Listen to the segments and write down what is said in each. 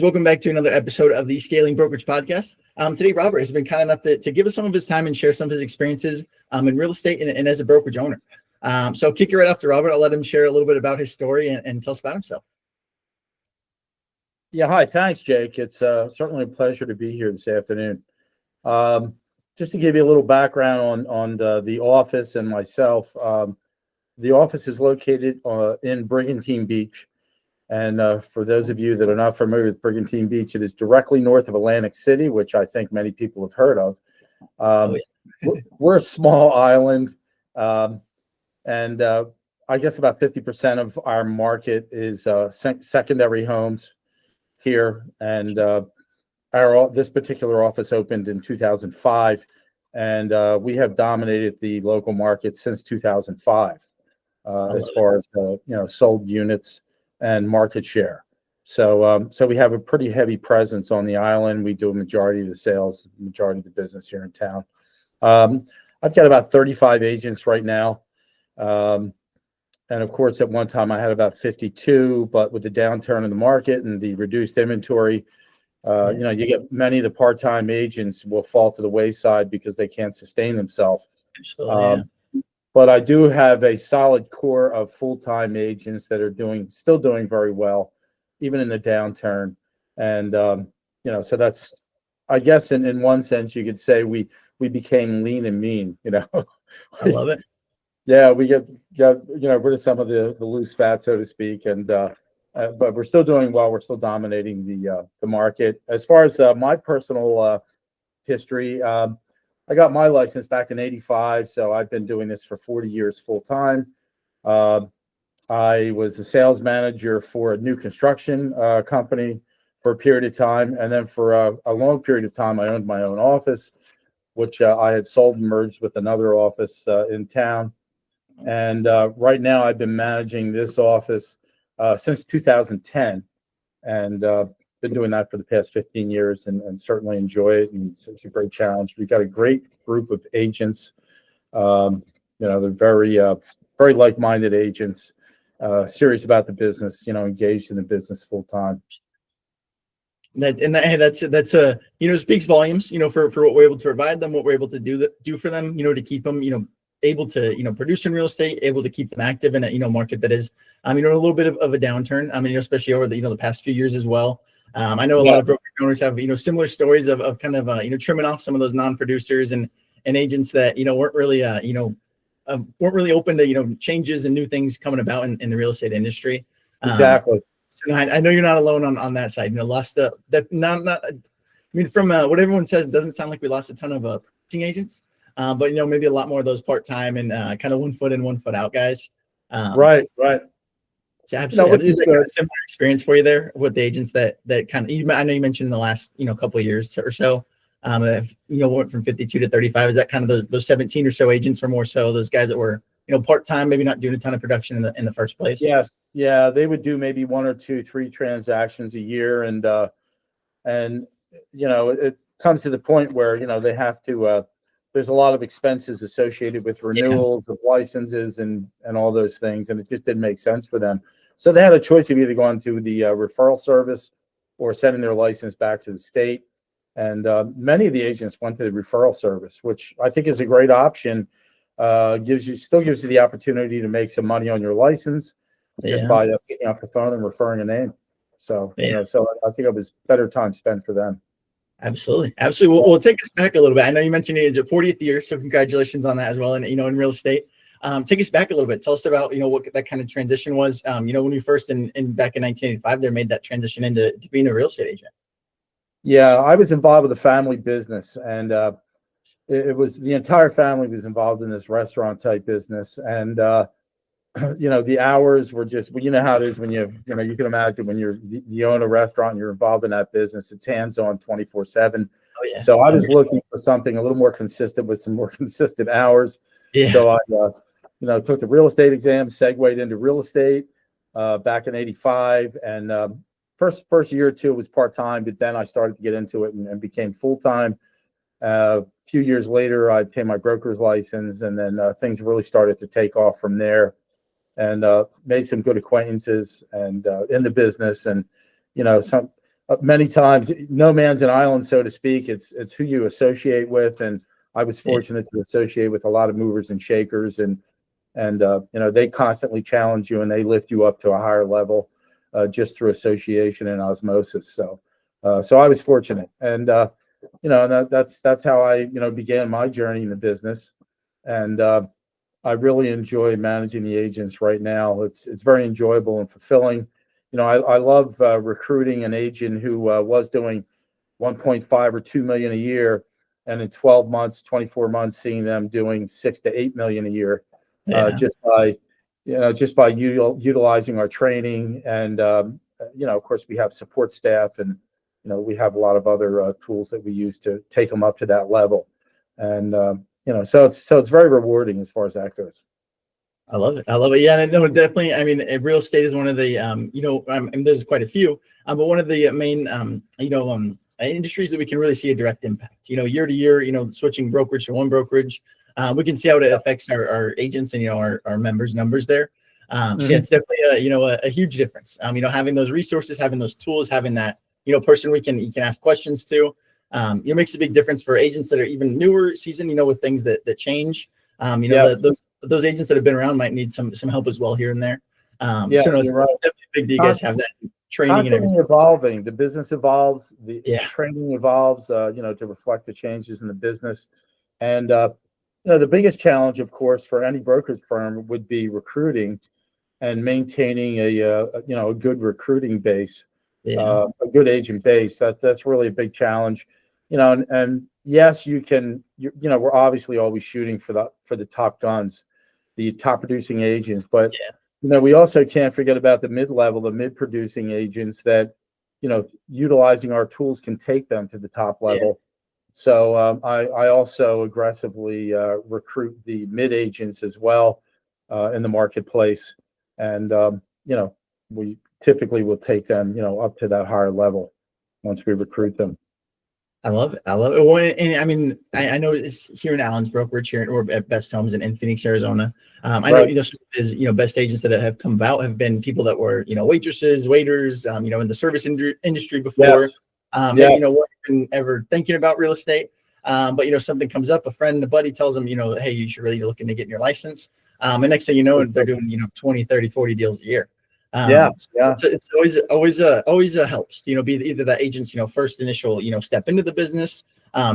Welcome back to another episode of the Scaling Brokerage Podcast. Today, Robert has been kind enough to give us some of his time and share some of his experiences in real estate and as a brokerage owner. So I'll kick you right off to Robert. I'll let him share a little bit about his story and tell us about himself. Yeah, hi. Thanks, Jake. It's certainly a pleasure to be here this afternoon. Just to give you a little background on the office and myself, the office is located in Brigantine Beach. And for those of you that are not familiar with Brigantine Beach, it is directly north of Atlantic City, which I think many people have heard of. We're a small island, and I guess about 50% of our market is secondary homes here. And this particular office opened in 2005, and we have dominated the local market since 2005 as far as sold units and market share. So we have a pretty heavy presence on the island. We do a majority of the sales, majority of the business here in town. I've got about 35 agents right now. And of course, at one time I had about 52, but with the downturn in the market and the reduced inventory, you get many of the part-time agents will fall to the wayside because they can't sustain themselves. But I do have a solid core of full-time agents that are still doing very well, even in the downturn. And so that's, I guess, in one sense, you could say we became lean and mean. I love it. Yeah, we got rid of some of the loose fat, so to speak, and but we're still doing well. We're still dominating the market. As far as my personal history. I got my license back in '85, so I've been doing this for 40 years full time. I was a sales manager for a new construction company for a period of time, and then for a long period of time, I owned my own office, which I had sold and merged with another office in town. And right now, I've been managing this office since 2010, and been doing that for the past 15 years and certainly enjoy it. And it's a great challenge. We've got a great group of agents. They're very, very like-minded agents, serious about the business, engaged in the business full time. That's speaks volumes, for what we're able to provide them, what we're able to do for them, to keep them, able to, produce in real estate, able to keep them active in a, market that is, a little bit of a downturn. Especially over the past few years as well. I know a lot of brokerage owners have, similar stories of kind of, trimming off some of those non-producers and agents that, weren't really, weren't really open to, changes and new things coming about in the real estate industry. Exactly. So I know you're not alone on that side. Lost from what everyone says, it doesn't sound like we lost a ton of producing agents, but maybe a lot more of those part-time and kind of 1 foot in, 1 foot out guys. Right. So absolutely, is a similar experience for you there with the agents that kind of, I know you mentioned in the last couple of years or so, went from 52 to 35. Is that kind of those 17 or so agents, or more so those guys that were part-time, maybe not doing a ton of production in the first place? Yes, yeah, they would do maybe 1 or 2, 3 transactions a year, and it comes to the point where they have to. There's a lot of expenses associated with renewals of licenses and all those things, and it just didn't make sense for them. So they had a choice of either going to the referral service or sending their license back to the state. And many of the agents went to the referral service, which I think is a great option. Still gives you the opportunity to make some money on your license just by picking up the phone and referring a name. So so I think it was better time spent for them. Absolutely. Well, take us back a little bit. I know you mentioned it is your 40th year, so congratulations on that as well. And in real estate, take us back a little bit. Tell us about what that kind of transition was. When we first back in 1985, there made that transition into being a real estate agent. Yeah, I was involved with a family business, and it was the entire family was involved in this restaurant type business, and the hours were just, how it is when you can imagine when you own a restaurant and you're involved in that business, it's hands-on 24/7. Oh, yeah. So I was looking for something a little more consistent with some more consistent hours. Yeah. So I, took the real estate exam, segued into real estate back in '85, and first year or two was part-time, but then I started to get into it and became full-time. A few years later, I obtained my broker's license, and then things really started to take off from there. And made some good acquaintances and in the business, and many times, no man's an island, so to speak. It's who you associate with, and I was fortunate to associate with a lot of movers and shakers, and they constantly challenge you and they lift you up to a higher level just through association and osmosis. So I was fortunate, and that's how I began my journey in the business, and I really enjoy managing the agents right now. It's very enjoyable and fulfilling. I love recruiting an agent who was doing 1.5 or 2 million a year, and in 12 months, 24 months, seeing them doing 6 to 8 million a year, just by utilizing our training, and of course we have support staff, and we have a lot of other tools that we use to take them up to that level, and so it's very rewarding as far as that goes. I love it. I love it. Yeah, no, definitely. I mean, real estate is one of the, and there's quite a few, but one of the main, industries that we can really see a direct impact. Year to year, switching brokerage to one brokerage, we can see how it affects our agents and our members' numbers there. So yeah, it's definitely a huge difference. Having those resources, having those tools, having that person you can ask questions to, makes a big difference for agents that are even newer season. With things that change. Those agents that have been around might need some help as well here and there. So no, it's you're right. definitely big that you guys have that training and everything. Evolving. The business evolves. The training evolves. To reflect the changes in the business. And the biggest challenge, of course, for any brokerage firm would be recruiting and maintaining a good recruiting base, a good agent base. That's really a big challenge. And yes, you can. We're obviously always shooting for the top guns, the top producing agents, but we also can't forget about the mid-level, the mid-producing agents that utilizing our tools can take them to the top level. So I also aggressively recruit the mid agents as well in the marketplace, and we typically will take them up to that higher level once we recruit them. I love it. I love it. And I mean, I know it's here in Allen's brokerage here or at Best Homes in Phoenix, Arizona. I know, some of his, best agents that have come about have been people that were, waitresses, waiters, in the service industry before. Maybe, weren't even ever thinking about real estate. But, something comes up, a friend, a buddy tells them, hey, you should really be looking to get your license. And next thing you know, they're doing, 20, 30, 40 deals a year. It's always helps, be either that agent's, first initial, step into the business,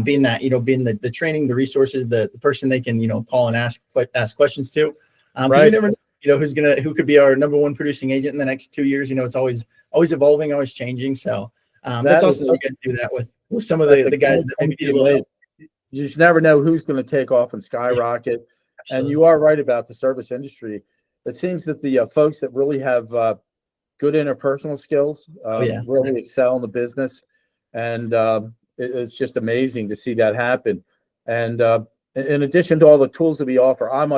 being that, being the training, the resources, the person they can, call and ask questions to. You never know, who could be our number one producing agent in the next 2 years. It's always evolving, always changing. So that's awesome that you guys do that with some of the guys that maybe need a little help. You just never know who's going to take off and skyrocket. And you are right about the service industry. It seems that the folks that really have good interpersonal skills really excel in the business, and it's just amazing to see that happen. And in addition to all the tools that we offer, I'm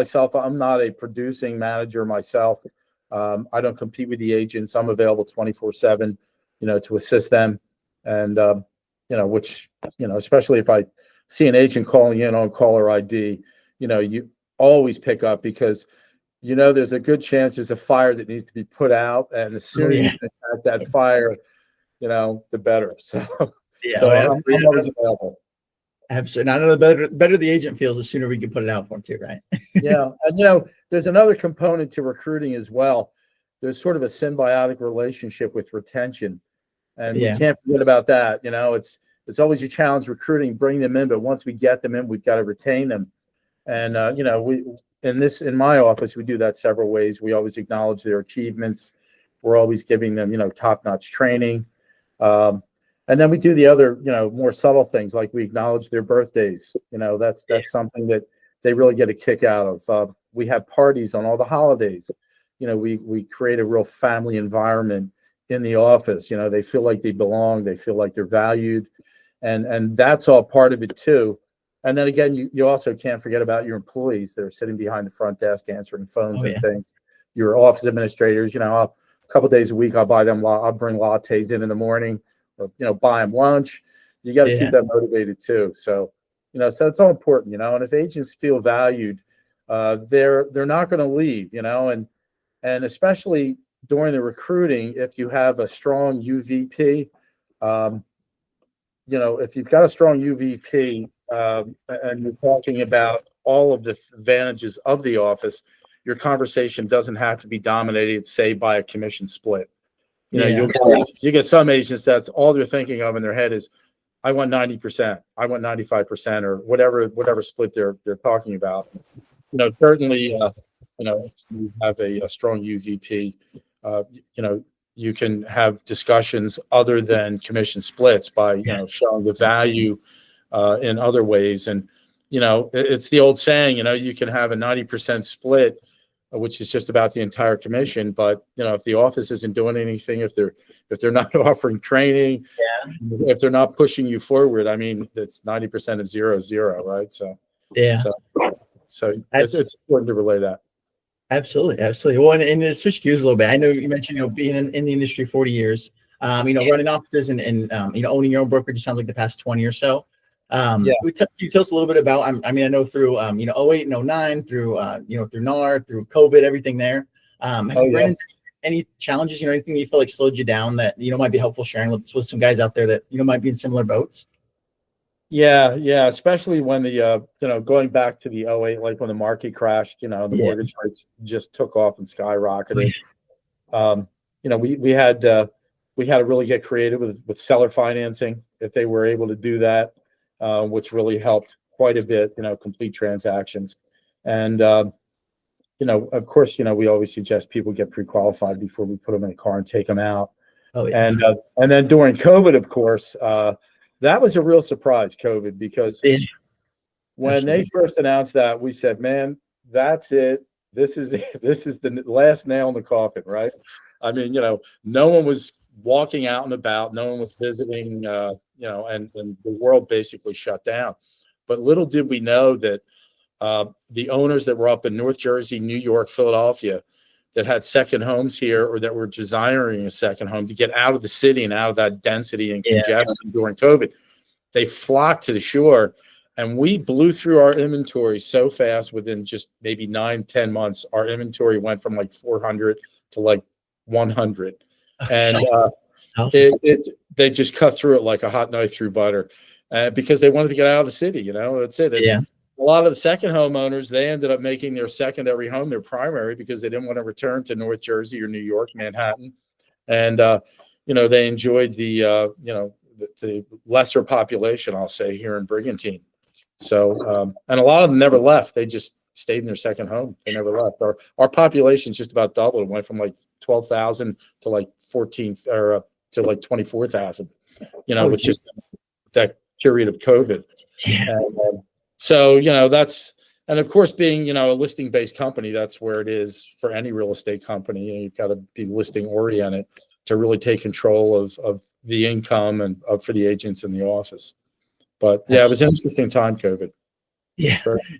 not a producing manager myself. I don't compete with the agents. I'm available 24/7, to assist them, and which especially if I see an agent calling in on caller ID, you always pick up because there's a good chance there's a fire that needs to be put out, and as soon as you attack that fire, the better. So I'm always available. Absolutely. I know the better the agent feels, the sooner we can put it out for them too, right? And there's another component to recruiting as well. There's sort of a symbiotic relationship with retention, and we can't forget about that. It's always a challenge recruiting, bring them in, but once we get them in, we've got to retain them. And in my office, we do that several ways. We always acknowledge their achievements. We're always giving them, top-notch training. And then we do the other, more subtle things, like we acknowledge their birthdays. That's something that they really get a kick out of. We have parties on all the holidays. We create a real family environment in the office. They feel like they belong. They feel like they're valued. And that's all part of it too. And then again, you also can't forget about your employees that are sitting behind the front desk answering phones and things. Your office administrators, a couple of days a week, I'll bring lattes in the morning, or buy them lunch. You got to keep them motivated too. So, so it's all important, And if agents feel valued, they're not going to leave, and especially during the recruiting, if you have a strong UVP, You know, if you've got a strong UVP, and you're talking about all of the advantages of the office, your conversation doesn't have to be dominated, say, by a commission split. You know, you get some agents that's all they're thinking of in their head is, I want 90%, I want 95%, or whatever split they're talking about. You know, certainly, you know, if you have a strong UVP, you know, you can have discussions other than commission splits by, you know, showing the value in other ways. And, you know, it's the old saying, you know, you can have a 90% split, which is just about the entire commission. But, you know, if the office isn't doing anything, if they're not offering training, if they're not pushing you forward, I mean, it's 90% of 0 is 0, right? So, so it's important to relay that. Absolutely. Well, and to switch gears a little bit, I know you mentioned, you know, being in the industry 40 years, you know, running offices and you know, owning your own brokerage, sounds like the past 20 or so. Can you tell us a little bit about, I mean, I know through, you know, 08 and 09, through, you know, through NAR, through COVID, everything there. Have you run into any challenges, you know, anything you feel like slowed you down that, you know, might be helpful sharing with some guys out there that, you know, might be in similar boats? Yeah, especially when the you know, going back to the 08, like when the market crashed, you know, the mortgage rates just took off and skyrocketed. You know, we had to really get creative with seller financing if they were able to do that, which really helped quite a bit, you know, complete transactions. And you know, of course, you know, we always suggest people get pre-qualified before we put them in a car and take them out. And then during COVID, of course, that was a real surprise, COVID, because when they first announced that, we said, man, that's it. This is the last nail in the coffin, right? I mean, you know, no one was walking out and about. No one was visiting, you know, and the world basically shut down. But little did we know that the owners that were up in North Jersey, New York, Philadelphia, that had second homes here or that were desiring a second home to get out of the city and out of that density and congestion during COVID, they flocked to the shore, and we blew through our inventory so fast. Within just maybe 9-10 months, our inventory went from like 400 to like 100. And they just cut through it like a hot knife through butter because they wanted to get out of the city. You know, that's it. And a lot of the second homeowners, they ended up making their secondary home their primary because they didn't want to return to North Jersey or New York, Manhattan. And, you know, they enjoyed the, you know, the lesser population, I'll say, here in Brigantine. So, and a lot of them never left. They just stayed in their second home. They never left. Our population's just about doubled. It went from like 12,000 to like 14 or to like 24,000, you know, with just that period of COVID. And, so, you know, that's, and of course, being, you know, a listing based company, that's where it is for any real estate company. You know, you've got to be listing oriented to really take control of the income and for the agents in the office. But yeah, it was an interesting time, COVID.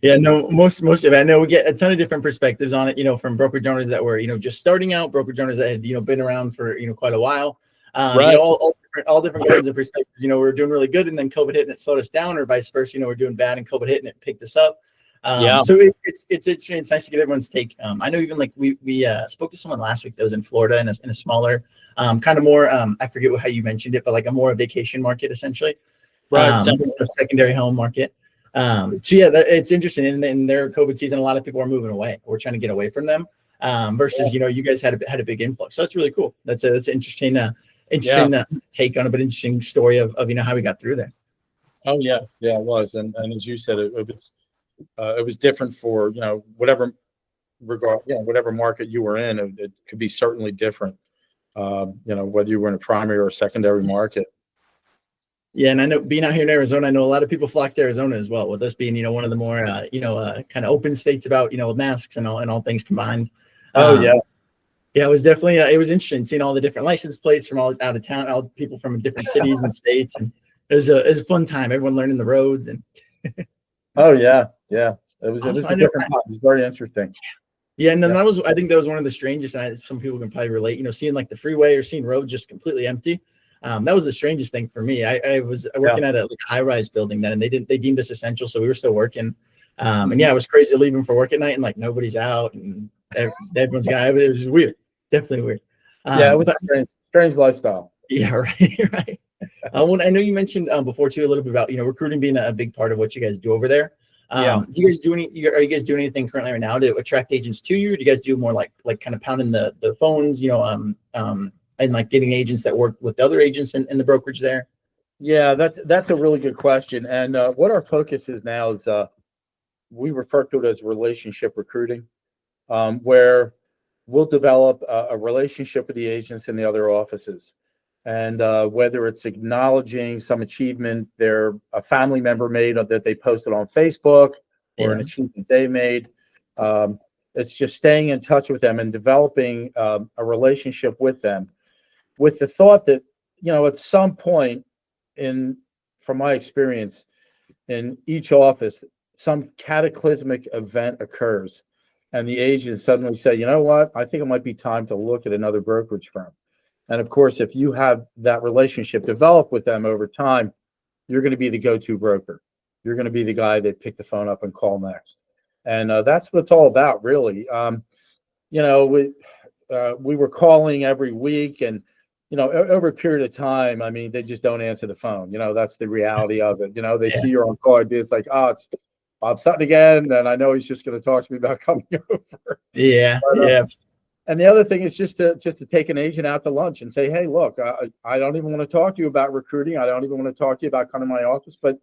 No, most of it. I know we get a ton of different perspectives on it, you know, from brokerage owners that were, you know, just starting out, brokerage owners that had, you know, been around for, you know, quite a while. You know, all different kinds of perspectives. You know, we're doing really good, and then COVID hit and it slowed us down, or vice versa. You know, we're doing bad and COVID hit and it picked us up. So it's interesting. It's nice to get everyone's take. I know even like we spoke to someone last week that was in Florida in a smaller, kind of more, I forget how you mentioned it, but like a more vacation market essentially, secondary home market. So yeah, it's interesting. In their COVID season, a lot of people are moving away. We're trying to get away from them. Versus, you know, you guys had a big influx. So that's really cool. That's an interesting take on it, but interesting story of, you know, how we got through there. Oh yeah, it was. And as you said, it was different for, you know, whatever market you were in, it could be certainly different. You know, whether you were in a primary or a secondary market. Yeah, and I know being out here in Arizona, I know a lot of people flock to Arizona as well, with us being, you know, one of the more, kind of open states about, you know, masks and all things combined. Yeah, it was definitely, it was interesting seeing all the different license plates from all out of town, all people from different cities and states. And it was a fun time. Everyone learning the roads and. It was a different time. It was very interesting. Yeah, and then I think that was one of the strangest, and some people can probably relate, you know, seeing like the freeway or seeing roads just completely empty. That was the strangest thing for me. I was working at a high-rise building then, and they deemed us essential, so we were still working. And yeah, it was crazy leaving for work at night and like nobody's out and everyone's got. It was weird, definitely weird. It was a strange lifestyle. Yeah, right. I know you mentioned before too a little bit about recruiting being a big part of what you guys do over there. Yeah. Do you guys do are you guys doing anything currently right now to attract agents to you? Or do you guys do more like kind of pounding the phones, and like getting agents that work with the other agents in the brokerage there? Yeah, that's a really good question. And what our focus is now is we refer to it as relationship recruiting, where we'll develop a relationship with the agents in the other offices. And whether it's acknowledging some achievement a family member made that they posted on Facebook, or an achievement they made, it's just staying in touch with them and developing a relationship with them, with the thought that at some point, from my experience, in each office, some cataclysmic event occurs, and the agents suddenly say, you know what, I think it might be time to look at another brokerage firm. And of course, if you have that relationship develop with them over time, you're going to be the go-to broker. You're going to be the guy they pick the phone up and call next. And that's what it's all about, really. We were calling every week, and over a period of time, I mean, they just don't answer the phone. That's the reality of it. They see you're on call, it's like, oh, it's Bob Sutton again, and I know he's just going to talk to me about coming over. Yeah, but, and the other thing is just to take an agent out to lunch and say, hey, look, I don't even want to talk to you about recruiting. I don't even want to talk to you about coming to my office, but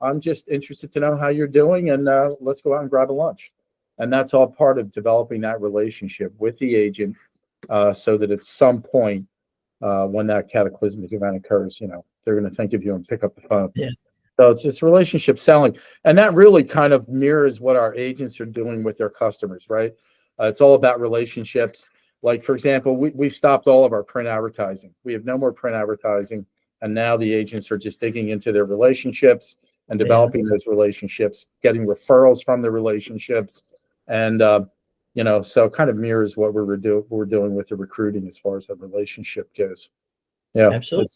I'm just interested to know how you're doing, and let's go out and grab a lunch. And that's all part of developing that relationship with the agent, so that at some point, when that cataclysmic event occurs, they're going to think of you and pick up the phone. Yeah. So it's just relationship selling. And that really kind of mirrors what our agents are doing with their customers, right? It's all about relationships. Like, for example, we've stopped all of our print advertising. We have no more print advertising. And now the agents are just digging into their relationships and developing those relationships, getting referrals from the relationships. And, so it kind of mirrors what we're doing with the recruiting as far as the relationship goes. Yeah, absolutely.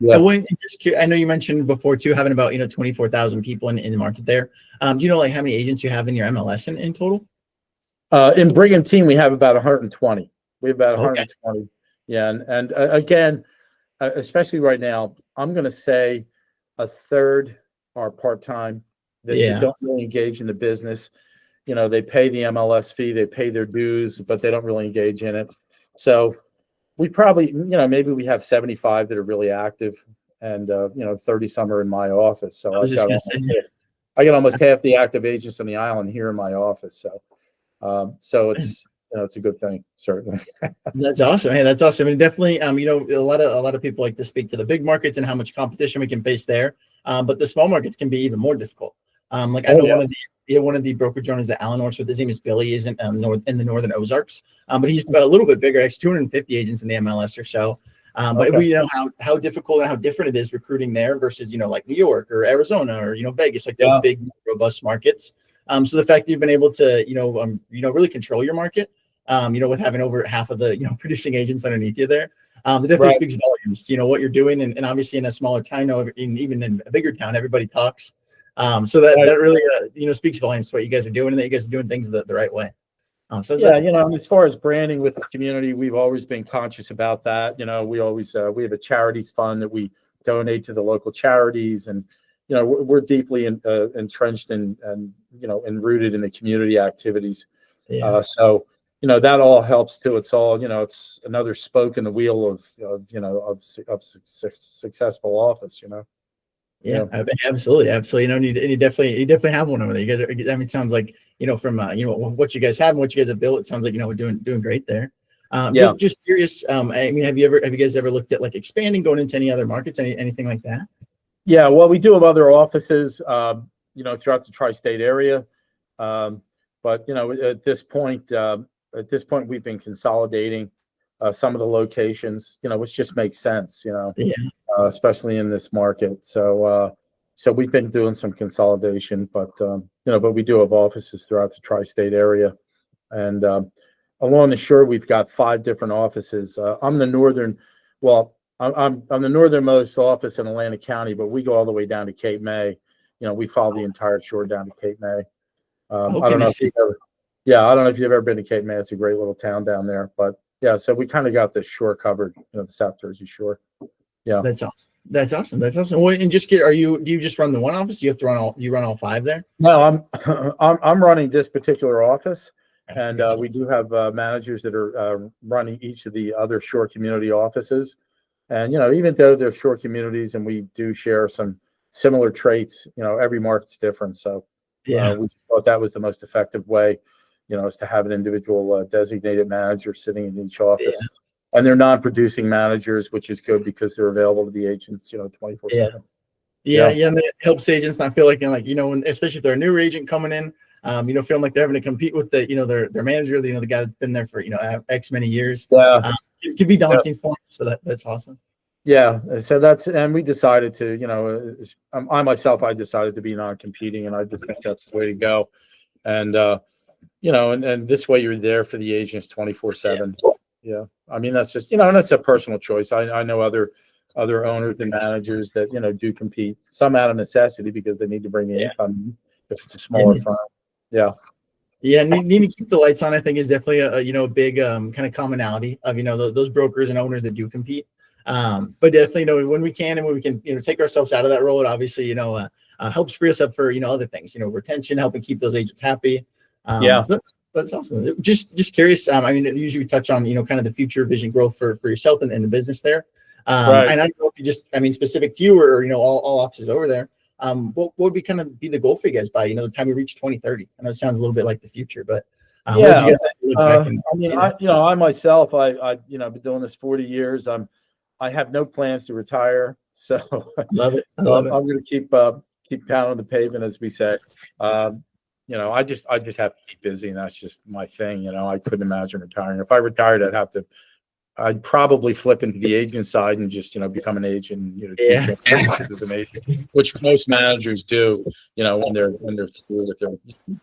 Yeah. I know you mentioned before too, having about 24,000 people in the market there. Do you know like how many agents you have in your MLS in total? In Brigantine, we have about 120. We have about 120. Okay. Yeah, and again, especially right now, I'm going to say a third are part-time. They don't really engage in the business. They pay the MLS fee, they pay their dues, but they don't really engage in it. So we probably, maybe we have 75 that are really active, and 30 some are in my office. So I got almost half the active agents on the island here in my office. So it's it's a good thing, certainly. That's awesome. Hey, that's awesome. And definitely, a lot of people like to speak to the big markets and how much competition we can face there. But the small markets can be even more difficult. I know one of the brokerage owners that Alan works with, his name is Billy, is in the Northern Ozarks. But he's a little bit bigger, actually 250 agents in the MLS or so. But we know how difficult and how different it is recruiting there versus, like New York or Arizona or, Vegas, like those big, robust markets. So the fact that you've been able to, really control your market, with having over half of the, producing agents underneath you there, it definitely speaks volumes, what you're doing. And obviously in a smaller town, even in a bigger town, everybody talks. So that really, speaks volumes to what you guys are doing, and that you guys are doing things the right way. As far as branding with the community, we've always been conscious about that. We always, we have a charities fund that we donate to the local charities, and, we're deeply entrenched and rooted in the community activities. So, that all helps too. It's all, it's another spoke in the wheel of successful office, Yeah, absolutely. You definitely have one over there. You guys are, it sounds like, from, what you guys have and what you guys have built, it sounds like, we're doing great there. Just curious. Have you guys ever looked at like expanding, going into any other markets, anything like that? Yeah, well, we do have other offices, throughout the tri-state area. But, at this point, we've been consolidating some of the locations, which just makes sense, especially in this market. So we've been doing some consolidation, but we do have offices throughout the tri-state area. And along the shore, we've got 5 different offices. I'm the northernmost office in Atlantic County, but we go all the way down to Cape May. We follow the entire shore down to Cape May. I don't know if you've ever been to Cape May. It's a great little town down there. But yeah, so we kind of got the shore covered, the South Jersey shore. Yeah. That's awesome. That's awesome. That's awesome. Well, and just get, do you just run the one office? Do you have to do you run all five there? No, I'm running this particular office, and Gotcha. we do have managers that are running each of the other shore community offices. And even though they're shore communities and we do share some similar traits, every market's different. So Yeah. we just thought that was the most effective way, is to have an individual designated manager sitting in each office. Yeah. And they're non-producing managers, which is good because they're available to the agents, 24/7. Yeah, Yeah. and it helps agents not feel like, when, especially if they're a new agent coming in, feeling like they're having to compete with their manager, the guy that's been there for, X many years. Yeah. It can be daunting for them. So that's awesome. Yeah. So and we decided to, I myself, I decided to be non-competing, and I just think that's the way to go. And, and this way you're there for the agents 24/7. Yeah. I mean, that's just, and that's a personal choice. I know other owners and managers that, do compete, some out of necessity because they need to bring in income if it's a smaller firm. Yeah. Yeah. Needing to keep the lights on, I think, is definitely a big kind of commonality of, those brokers and owners that do compete. But definitely, when we can, and when we can, take ourselves out of that role, it obviously, helps free us up for, other things, retention, helping keep those agents happy. So that's awesome. Just curious. I mean, usually we touch on, kind of the future vision growth for yourself and the business there. Right. And I don't know if you just, specific to you or, all offices over there. What would be kind of be the goal for you guys by, the time we reach 2030? I know it sounds a little bit like the future, but what would you guys look back and, I mean, I myself, I've been doing this 40 years. I have no plans to retire, so love it. I I'm love it. going to keep pounding the pavement, as we say. I just have to keep busy, and that's just my thing. I couldn't imagine retiring. If I retired, I'd probably flip into the agent side and just, become an agent, teach as an agent, which most managers do, when they're through with their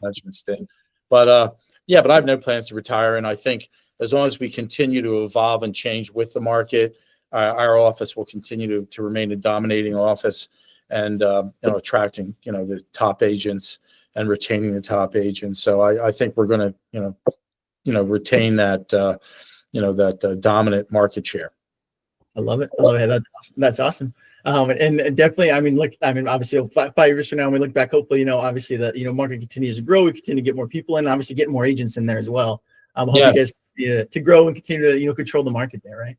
management stint. But but I have no plans to retire. And I think as long as we continue to evolve and change with the market, our office will continue to remain a dominating office, and, attracting, the top agents and retaining the top agents. So I think we're going to, retain that, that dominant market share. I love it. I love it. That's awesome. And definitely, obviously 5 years from now, when we look back, hopefully, obviously the, market continues to grow. We continue to get more people in, obviously get more agents in there as well. Hope you guys continue to grow and continue to, control the market there, right?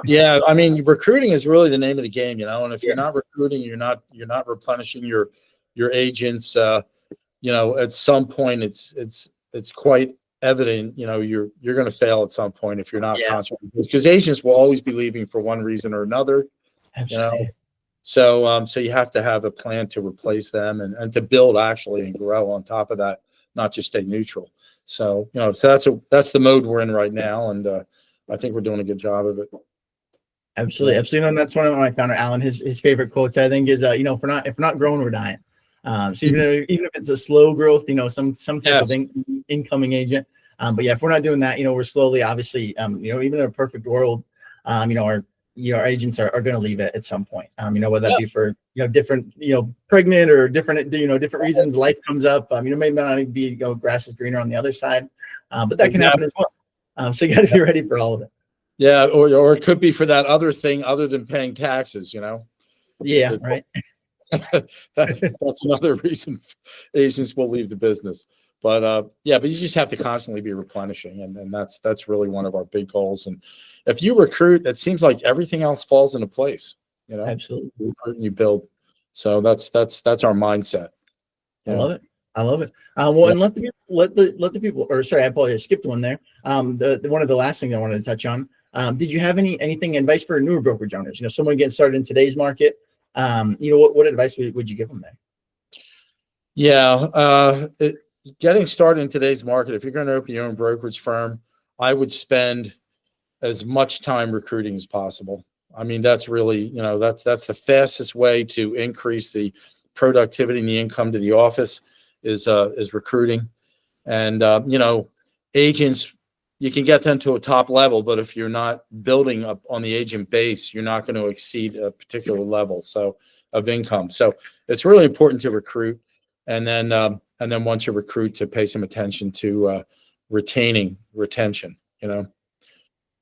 Yeah. I mean, recruiting is really the name of the game, and if you're not recruiting, you're not replenishing your agents, at some point it's quite evident, you're going to fail at some point if you're not constantly, because agents will always be leaving for one reason or another. Absolutely. So you have to have a plan to replace them and to build actually and grow on top of that, not just stay neutral. So so that's the mode we're in right now, and I think we're doing a good job of it. Absolutely. And that's one of my founder Alan, his favorite quotes, I think, is if we're not growing, we're dying. So even if it's a slow growth, some type of incoming agent. But if we're not doing that, we're slowly, obviously, even in a perfect world, our agents are going to leave it at some point. Whether that be for, different, pregnant or different, different reasons, life comes up, maybe not even be, grass is greener on the other side, but that can happen as well. So you got to be ready for all of it. Yeah. Or it could be for that other thing other than paying taxes, Yeah. Right. That's another reason agents will leave the business. But you just have to constantly be replenishing, and that's really one of our big goals. And if you recruit, it seems like everything else falls into place. Absolutely. You recruit and you build. So that's our mindset. I love it. And let the people. Or sorry, I apologize. I skipped one there. The one of the last things I wanted to touch on. Did you have anything advice for newer brokerage owners? Someone getting started in today's market. What advice would you give them there? Yeah, getting started in today's market, if you're going to open your own brokerage firm, I would spend as much time recruiting as possible. I mean, that's really, that's the fastest way to increase the productivity and the income to the office is recruiting. And, agents, you can get them to a top level, but if you're not building up on the agent base, you're not going to exceed a particular level of income. So it's really important to recruit. And then once you recruit, to pay some attention to retention.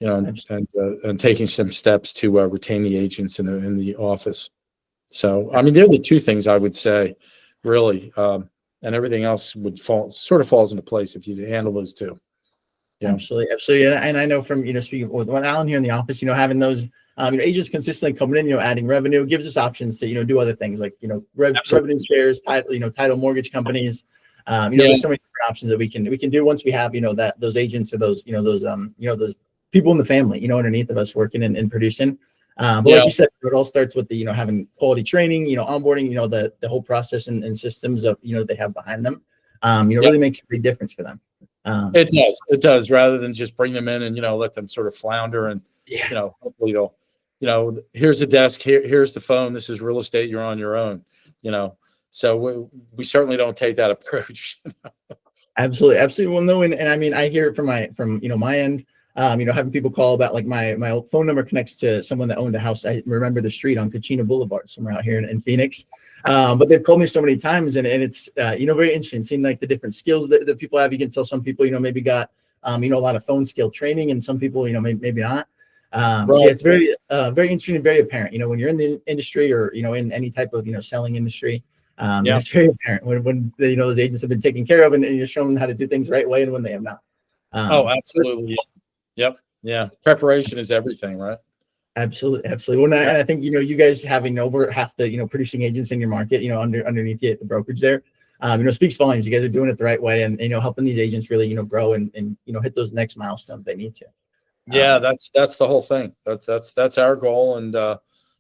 and taking some steps to retain the agents in the office. So, I mean, they're the two things I would say, really, and everything else would falls into place if you handle those two. Yeah, absolutely, absolutely. And I know from speaking with Alan here in the office, having those agents consistently coming in, adding revenue gives us options to do other things like revenue shares, title mortgage companies. There's so many different options that we can do once we have that those agents or those those people in the family underneath of us working and producing. But like you said, it all starts with the having quality training, onboarding, the whole process and systems of they have behind them. Really makes a big difference for them. It does, rather than just bring them in and let them sort of flounder and hopefully they'll here's a desk, here's the phone, this is real estate, you're on your own. So we certainly don't take that approach. Absolutely. Well, no, and I mean, I hear it from my end. Having people call about like my old phone number connects to someone that owned a house. I remember the street on Kachina Boulevard, somewhere out here in Phoenix. But they've called me so many times, and it's very interesting seeing like the different skills that people have. You can tell some people maybe got a lot of phone skill training, and some people maybe not. Right. So yeah, it's very interesting and very apparent. When you're in the industry or in any type of selling industry. It's very apparent when those agents have been taken care of and you're showing them how to do things the right way and when they have not. Absolutely. Yep. Yeah. Preparation is everything, right? Absolutely. Well, and I think you guys having over half the producing agents in your market, underneath you at the brokerage there, speaks volumes. You guys are doing it the right way, and helping these agents really grow and hit those next milestones they need to. Yeah, that's the whole thing. That's our goal, and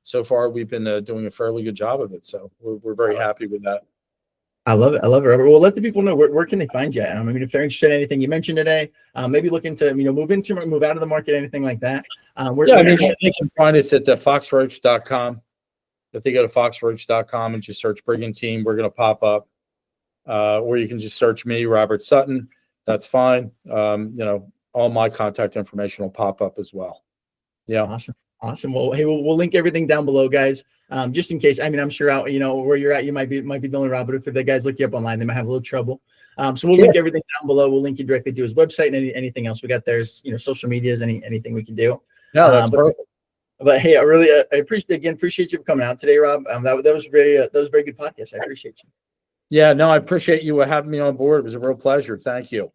so far we've been doing a fairly good job of it. So we're very happy with that. I love it, Robert. Well, let the people know where can they find you. I mean, if they're interested in anything you mentioned today, maybe looking to move out of the market, anything like that. They can find us at foxroach.com. If they go to foxroach.com and just search Brigand Team, we're going to pop up. Or you can just search me, Robert Sutton. That's fine. All my contact information will pop up as well. Yeah. Awesome. Well, hey, we'll link everything down below, guys. Just in case. I mean, I'm sure out, where you're at, you might be the only Robert. If the guys look you up online, they might have a little trouble. So we'll link everything down below. We'll link you directly to his website and anything else we got there's social medias, anything we can do. Yeah, that's perfect. But hey, I appreciate you for coming out today, Rob. That was very good podcast. I appreciate you. Yeah, no, I appreciate you having me on board. It was a real pleasure. Thank you.